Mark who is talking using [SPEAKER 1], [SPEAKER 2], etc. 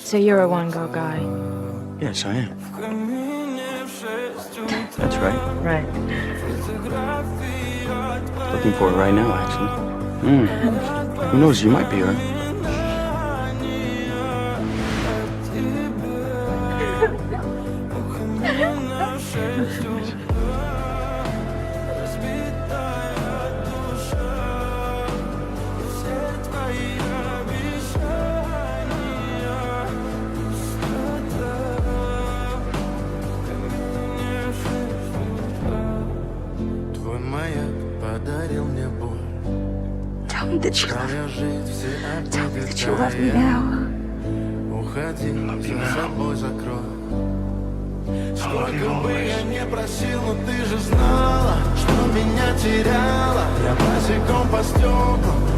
[SPEAKER 1] So you're a one-girl guy.
[SPEAKER 2] Yes, I am. That's right.
[SPEAKER 1] Right.
[SPEAKER 2] Looking for her right now, actually. Who knows? You might be her.
[SPEAKER 3] Твой маяк подарил мне боль.
[SPEAKER 1] Tell me that you love me. Tell me that you love me now.
[SPEAKER 3] Уходи, за собой закрой. Сколько бы я не просил, но ты же знала, что меня теряла. Я босиком по стеклам.